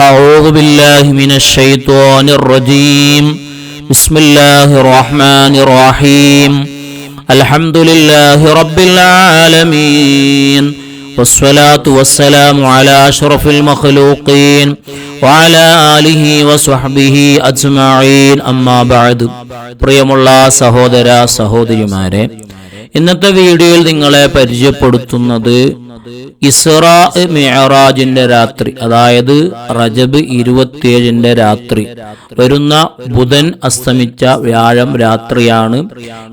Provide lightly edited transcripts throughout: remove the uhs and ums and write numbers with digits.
أعوذ بالله من الشيطان الرجيم بسم الله الرحمن الرحيم الحمد لله رب العالمين والصلاة والسلام على أشرف المخلوقين وعلى آله وصحبه أجمعين أما بعد പ്രിയമുള്ള സഹോദര സഹോദരിമാരെ, ഇന്നത്തെ വീഡിയോയിൽ നിങ്ങളെ പരിചയപ്പെടുത്തുന്നത് ഇസ്റാ മിഅ്റാജിന്റെ രാത്രി, അതായത് റജബ് 27 രാത്രി, വരുന്ന ബുധൻ അസ്തമിച്ച വ്യാഴം രാത്രിയാണ്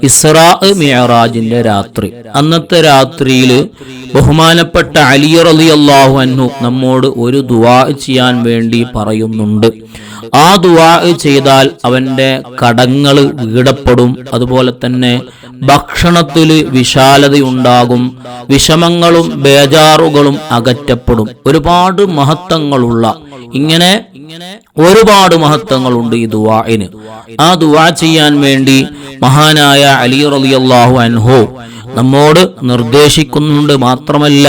ഇസ്റാ മിഅ്റാജിന്റെ രാത്രി. അന്നത്തെ രാത്രിയിൽ ബഹുമാനപ്പെട്ട അലി റളിയല്ലാഹു അൻഹു നമ്മോട് ഒരു ദുആ ചെയ്യാൻ വേണ്ടി പറയുന്നുണ്ട്. ആ ദുആ ചെയ്താൽ അവന്റെ കടങ്ങൾ വീടപ്പെടും, അതുപോലെ തന്നെ ഭക്ഷണത്തിൽ വിശാലതയുണ്ടാകും, വിഷമങ്ങളും ബേജാറുകളും അകറ്റപ്പെടും. ഒരുപാട് മഹത്വങ്ങളുള്ള ഇങ്ങനെ ഒരുപാട് മഹത്വങ്ങളുണ്ട് ഈ ദുആഇന്. ആ ദുആ ചെയ്യാൻ വേണ്ടി മഹാനായ അലി റളിയല്ലാഹു അൻഹു നമ്മോട് നിർദ്ദേശിക്കുന്നുണ്ട്. മാത്രമല്ല,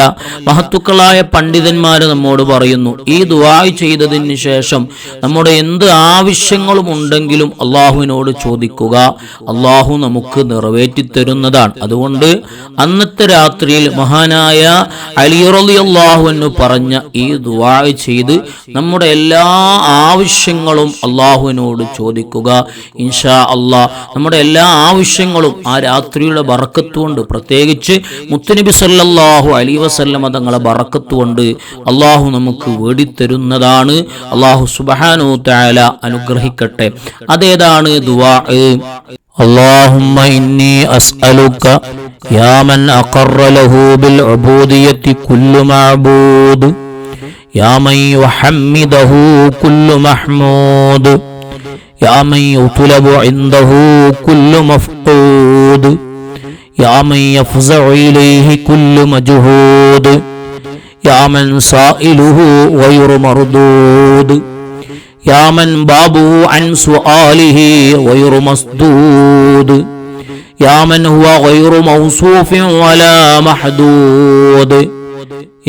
മഹത്തുക്കളായ പണ്ഡിതന്മാർ നമ്മോട് പറയുന്നു, ഈ ദുആ ചെയ്തതിന് ശേഷം നമ്മുടെ എന്ത് ആവശ്യങ്ങളും ഉണ്ടെങ്കിലും അള്ളാഹുവിനോട് ചോദിക്കുക, അള്ളാഹു നമുക്ക് നിറവേറ്റിത്തരുന്നതാണ്. അതുകൊണ്ട് അന്നത്തെ രാത്രിയിൽ മഹാനായ അലി റളിയല്ലാഹു അൻഹു പറഞ്ഞ ഈ ദുആ ചെയ്ത് നമ്മുടെ എല്ലാ ആവശ്യങ്ങളും അള്ളാഹുവിനോട് ചോദിക്കുക. ഇൻഷാ അള്ളാഹ് നമ്മുടെ എല്ലാ ആവശ്യങ്ങളും ആ രാത്രിയുടെ ബറക്കത്ത് കൊണ്ട്, പ്രത്യേകിച്ച് മുത്തുനബി സല്ലല്ലാഹു അലൈഹി വസല്ലമ തങ്ങളെ ബറക്കത്ത് കൊണ്ട് അള്ളാഹു നമുക്ക് വേടിത്തരുന്നതാണ്. അള്ളാഹു സുബ്ഹാനഹു തആല അനുഗ്രഹിക്കട്ടെ. അതേതാണ് ദുആ? അല്ലാഹുമ്മ ഇന്നി അസ്അലുക യാ മൻ അഖറ ലഹു ബിൽ ഉബൂദിയത്തി കുല്ലു മഅബൂദ് യാ മൻ യുഹമ്മിദഹു കുല്ലു മഹ്മൂദ് യാ മൻ യുത്ലബു ഇൻദഹു കുല്ലു മഫ്ഖൂദ് യാ മൻ യഫ്സഉ ഇലൈഹി കുല്ലു മജ്ഹൂദ് യാ മൻ സായിലുഹു ഗൈറു മർദൂദ് യാ മൻ ബാബുഹു അൻ സുആലിഹി ഗൈറു മസ്ദൂദ് യാ മൻ ഹുവ ഗൈറു മൗസൂഫിൻ വലാ മഹ്ദൂദ്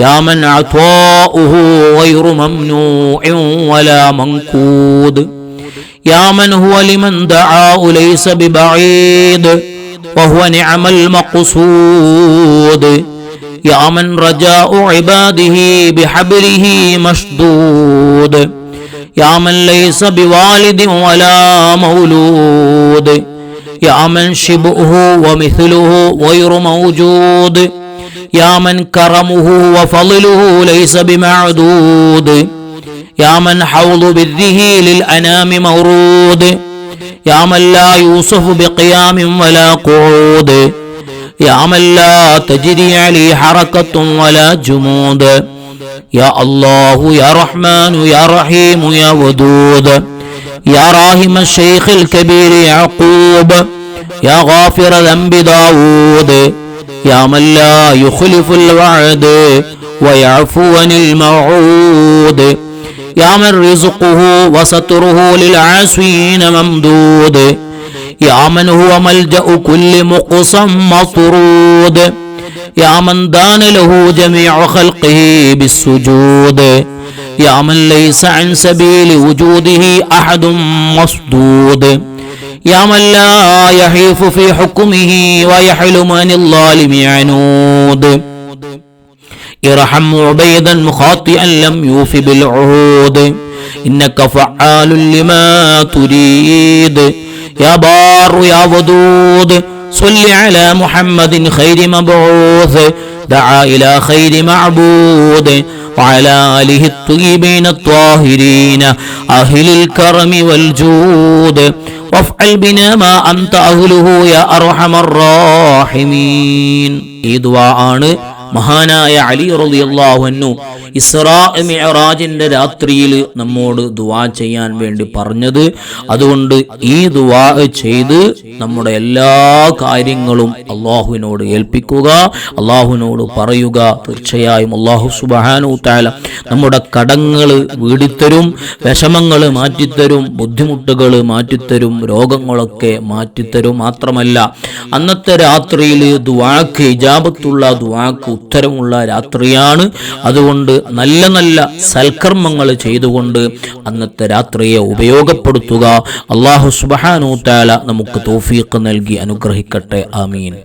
യാ മൻ അത്വാഉഹു ഗൈറു മംനൂഇൻ വലാ മൻകൂദ് യാ മൻ ഹുവ ലിമൻ ദഅാഉ ലൈസ ബിബഈദ് وهو نعم المقصود يا من رجاء عباده بحبله مشدود يا من ليس بوالد ولا مولود يا من شبهه ومثله غير موجود يا من كرمه وفضله ليس بمعدود يا من حوض بره للأنام مورود يا من لا يوصف بقيام ولا قعود يا من لا تجري عليه حركة ولا جمود يا الله يا رحمن يا رحيم يا ودود يا راحم الشيخ الكبير يعقوب يا غافر ذنب داود يا من لا يخلف الوعد ويعفو عن الموعود يا من رزقه وستره للعاصين ممدود يا من هو ملجأ كل مقصم مطرود يا من دان له جميع خلقه بالسجود يا من ليس عن سبيل وجوده أحد مصدود يا من لا يحيف في حكمه ويحلم عن الظالم عنود ارحم عبيدا مخاطئا لم يوف بالعهود إنك فعال لما تريد يا بار يا ودود صل على محمد خير مبعوث دعا إلى خير معبود وعلى آله الطيبين الطاهرين أهل الكرم والجود وافعل بنا ما أنت أهله يا أرحم الراحمين. ഈ ദുആആണ് മഹാനായ അലി റളിയല്ലാഹു അൻഹു ഇസ്റാ മിഅ്റാജിന്റെ രാത്രിയിൽ നമ്മോട് ദുആ ചെയ്യാൻ വേണ്ടി പറഞ്ഞത്. അതുകൊണ്ട് ഈ ദുആ ചെയ്ത് നമ്മുടെ എല്ലാ കാര്യങ്ങളും അള്ളാഹുവിനോട് ഏൽപ്പിക്കുക, അള്ളാഹുവിനോട് പറയുക. തീർച്ചയായും അള്ളാഹു സുബ്ഹാനഹു തആല നമ്മുടെ കടങ്ങൾ വീടിത്തരും, വിഷമങ്ങൾ മാറ്റിത്തരും, ബുദ്ധിമുട്ടുകൾ മാറ്റിത്തരും, രോഗങ്ങളൊക്കെ മാറ്റിത്തരും. മാത്രമല്ല, അന്നത്തെ രാത്രിയിൽ ദുആക്ക് ഇജാബത്തുള്ള ദുആക്ക് ഉത്തരമുള്ള രാത്രിയാണ്. അതുകൊണ്ട് നല്ല നല്ല സൽക്കർമ്മങ്ങൾ ചെയ്തുകൊണ്ട് അന്നത്തെ രാത്രിയെ ഉപയോഗപ്പെടുത്തുക. അല്ലാഹു സുബ്ഹാനഹു തആല നമുക്ക് തൗഫീഖ് നൽകി അനുഗ്രഹിക്കട്ടെ. ആമീൻ.